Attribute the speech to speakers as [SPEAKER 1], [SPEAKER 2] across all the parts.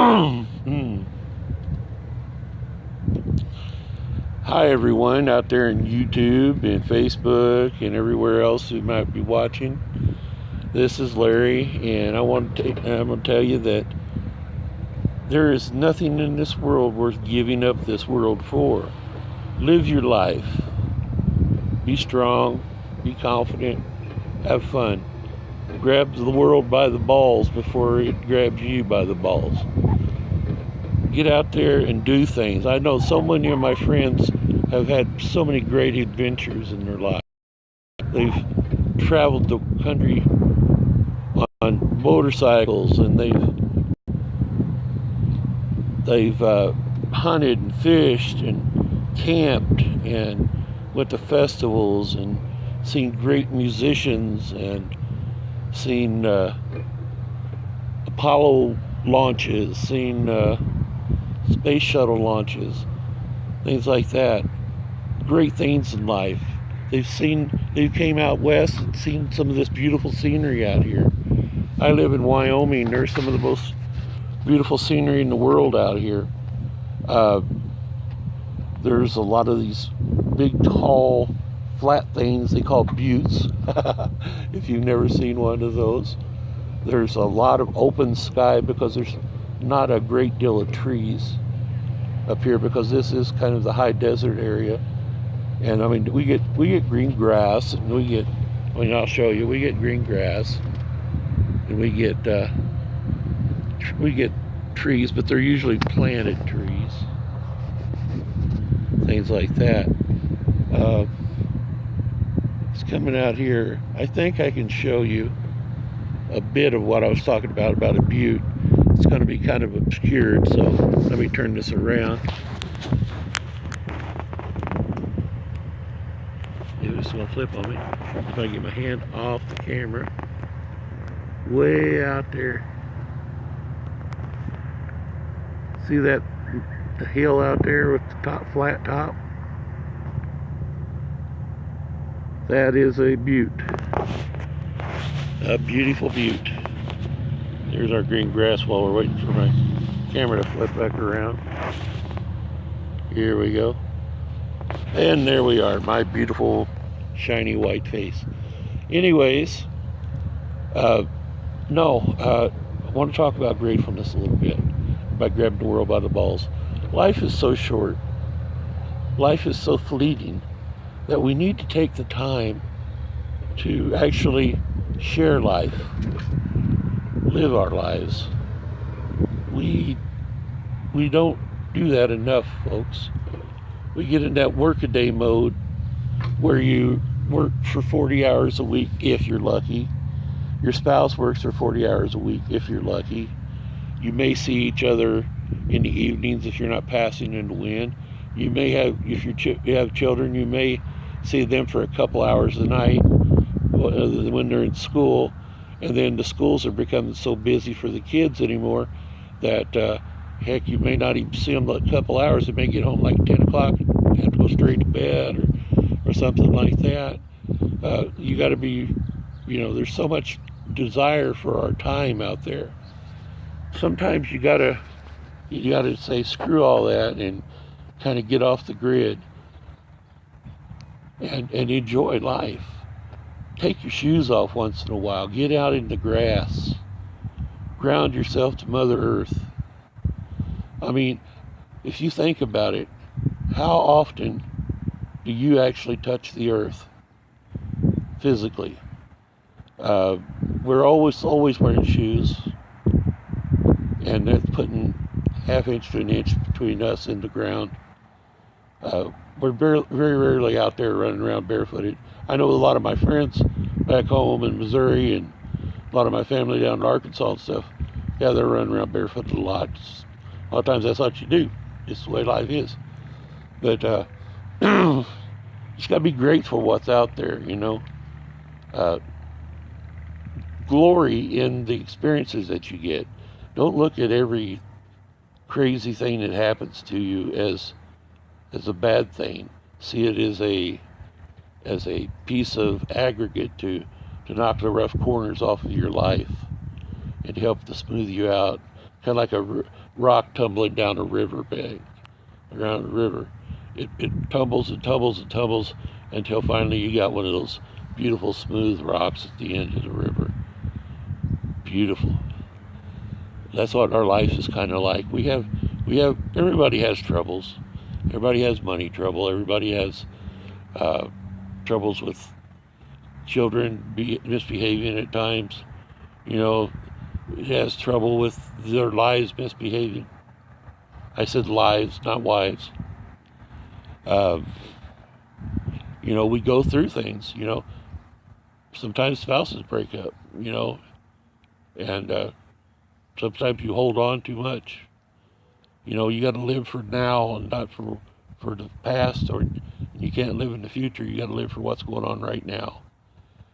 [SPEAKER 1] Hi everyone out there in YouTube and Facebook and everywhere else who might be watching. This is Larry, and I'm going to tell you that there is nothing in this world worth giving up this world for. Live your life. Be strong. Be confident. Have fun. Grab the world by the balls before it grabs you by the balls. Get out there and do things. I know so many of my friends have had so many great adventures in their life. They've traveled the country on motorcycles, and they've hunted and fished and camped and went to festivals and seen great musicians and seen Apollo launches, seen space shuttle launches, things like that. Great things in life. They came out west and seen some of this beautiful scenery out here. I live in Wyoming. There's some of the most beautiful scenery in the world out here. There's a lot of these big, tall, flat things they call buttes. If you've never seen one of those. There's a lot of open sky because there's not a great deal of trees up here, because this is kind of the high desert area. And I mean, we get green grass, and I'll show you, we get green grass, and we get trees, but they're usually planted trees, things like that. It's coming out here. I think I can show you a bit of what I was talking about a butte. It's going to be kind of obscured, so let me turn this around. It's going to flip on me. If I get my hand off the camera, way out there. See that the hill out there with the top, flat top? That is a butte. A beautiful butte. There's our green grass while we're waiting for my camera to flip back around. Here we go. And there we are, my beautiful shiny white face. Anyways, I want to talk about gratefulness a little bit, by grabbing the world by the balls. Life is so short. Life is so fleeting that we need to take the time to actually share life, live our lives. We don't do that enough, folks. We get in that workaday mode where you work for 40 hours a week if you're lucky. Your spouse works for 40 hours a week if you're lucky. You may see each other in the evenings if you're not passing in the wind. You may have, if you have children, you may see them for a couple hours a night when they're in school. And then the schools are becoming so busy for the kids anymore that heck, you may not even see them a couple hours. They may get home like 10 o'clock and have to go straight to bed or something like that. You got to be, there's so much desire for our time out there. Sometimes you gotta say screw all that and kind of get off the grid and enjoy life. Take your shoes off once in a while. Get out in the grass. Ground yourself to Mother Earth. I mean, if you think about it, how often do you actually touch the earth physically? We're always wearing shoes, and that's putting half inch to an inch between us and the ground. We're very rarely out there running around barefooted. I know a lot of my friends back home in Missouri and a lot of my family down in Arkansas and stuff, yeah, they're running around barefooted a lot. A lot of times that's what you do. It's the way life is. But you just got to be grateful for what's out there, glory in the experiences that you get. Don't look at every crazy thing that happens to you as a bad thing. See it as a piece of aggregate to knock the rough corners off of your life and help to smooth you out. kind of like a rock tumbling down a river bank, around a river. It tumbles and tumbles and tumbles until finally you got one of those beautiful smooth rocks at the end of the river. Beautiful. That's what our life is kind of like. Everybody has troubles. Everybody has money trouble. Everybody has troubles with children misbehaving at times. You know, it has trouble with their lives misbehaving. I said lives, not wives. You know, we go through things, you know. Sometimes spouses break up, you know, and sometimes you hold on too much. You know, you got to live for now and not for the past, or you can't live in the future. You got to live for what's going on right now.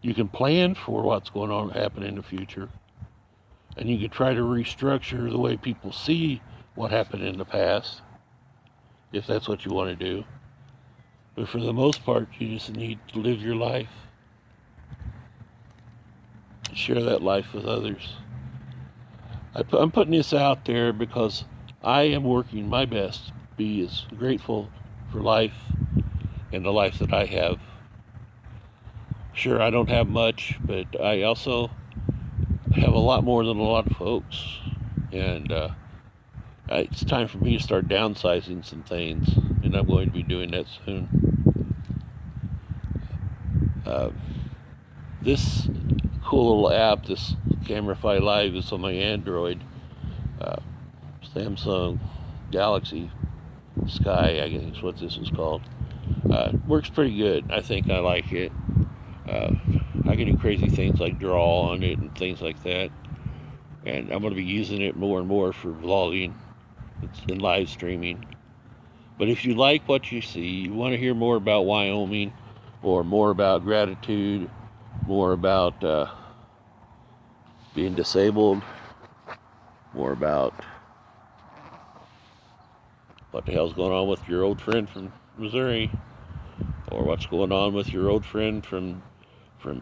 [SPEAKER 1] You can plan for what's going on happen in the future, and you can try to restructure the way people see what happened in the past, if that's what you want to do. But for the most part, you just need to live your life. Share that life with others. I'm putting this out there because I am working my best to be as grateful for life and the life that I have. Sure, I don't have much, but I also have a lot more than a lot of folks. And it's time for me to start downsizing some things, and I'm going to be doing that soon. This cool little app, this Camerify Live, is on my Android, Samsung Galaxy Sky, I think is what this is called. Works pretty good. I think I like it. I can do crazy things like draw on it and things like that. And I'm going to be using it more and more for vlogging and live streaming. But if you like what you see, you want to hear more about Wyoming, or more about gratitude, more about being disabled, more about what the hell's going on with your old friend from Missouri, or what's going on with your old friend from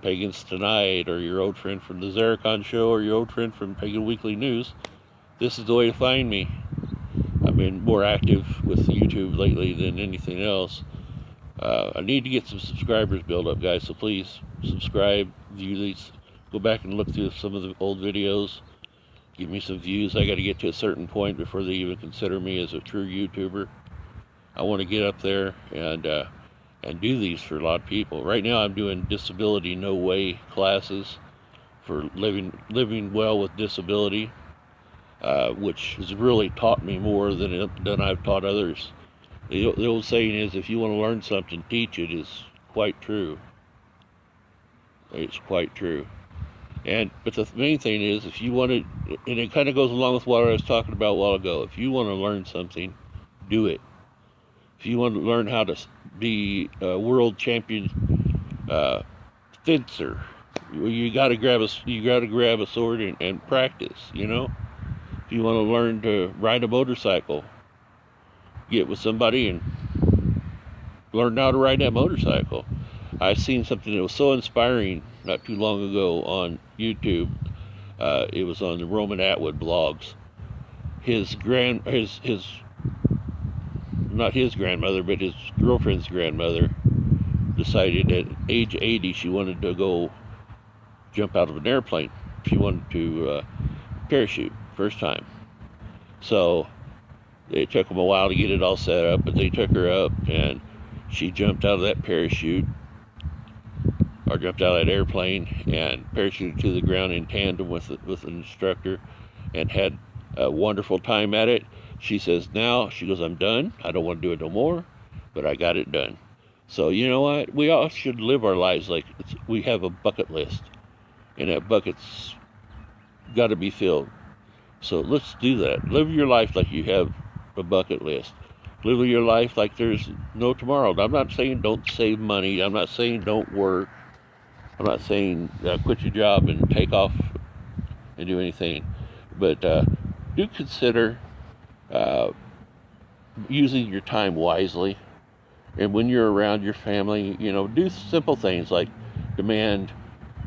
[SPEAKER 1] Pagans Tonight, or your old friend from the Zaricon Show, or your old friend from Pagan Weekly News, this is the way to find me. I've been more active with YouTube lately than anything else. I need to get some subscribers built up, guys, so please subscribe, view these, go back and look through some of the old videos, give me some views. I got to get to a certain point before they even consider me as a true YouTuber. I want to get up there and do these for a lot of people. Right now I'm doing disability no way classes for living well with disability, which has really taught me more than I've taught others. The old saying is, if you want to learn something, teach it, is quite true. It's quite true. But the main thing is, if you want to, and it kind of goes along with what I was talking about a while ago, if you want to learn something, do it. If you want to learn how to be a world champion fencer, you got to grab a sword and practice. You know, if you want to learn to ride a motorcycle, get with somebody and learn how to ride that motorcycle. I seen something that was so inspiring not too long ago on YouTube. It was on the Roman Atwood blogs. Not his grandmother, but his girlfriend's grandmother decided at age 80 she wanted to go jump out of an airplane. She wanted to parachute first time. So it took them a while to get it all set up, but they took her up and she jumped out of that parachute, or jumped out of that airplane and parachuted to the ground in tandem with an instructor, and had a wonderful time at it. She says now, she goes, I'm done. I don't want to do it no more, but I got it done. So you know what? We all should live our lives like we have a bucket list, and that bucket's got to be filled. So let's do that. Live your life like you have a bucket list. Live your life like there's no tomorrow. I'm not saying don't save money. I'm not saying don't work. I'm not saying quit your job and take off and do anything. But do consider using your time wisely. And when you're around your family, you know, do simple things like demand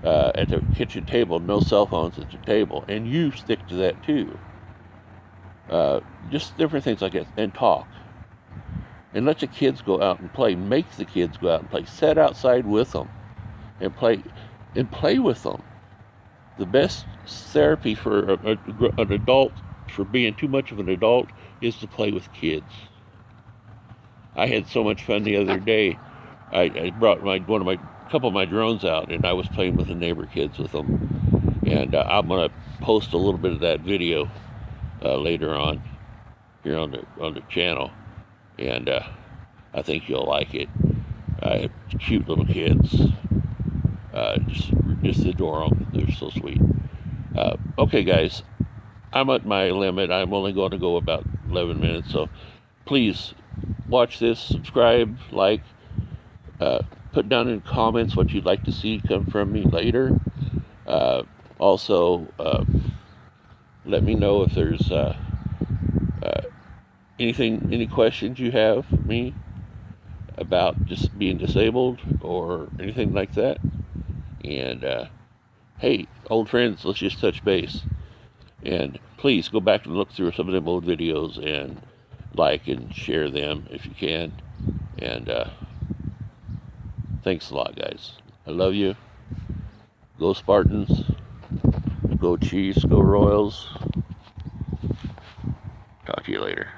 [SPEAKER 1] at the kitchen table no cell phones at the table. And you stick to that too. just different things like that, and talk. And let the kids go out and play. Make the kids go out and play. Sit outside with them and play with them. The best therapy for an adult for being too much of an adult is to play with kids. I had so much fun the other day. I brought a couple of my drones out, and I was playing with the neighbor kids with them. And I'm gonna post a little bit of that video later on here on the channel, and I think you'll like it. Cute little kids, just adore them. They're so sweet. Okay, guys, I'm at my limit. I'm only going to go about 11 minutes, so please watch this, subscribe, like, put down in comments what you'd like to see come from me later. Also, let me know if there's any questions you have for me about just being disabled or anything like that. And hey, old friends, let's just touch base. And please go back and look through some of them old videos and like and share them if you can. And thanks a lot, guys. I love you. Go Spartans. Go Chiefs. Go Royals. Talk to you later.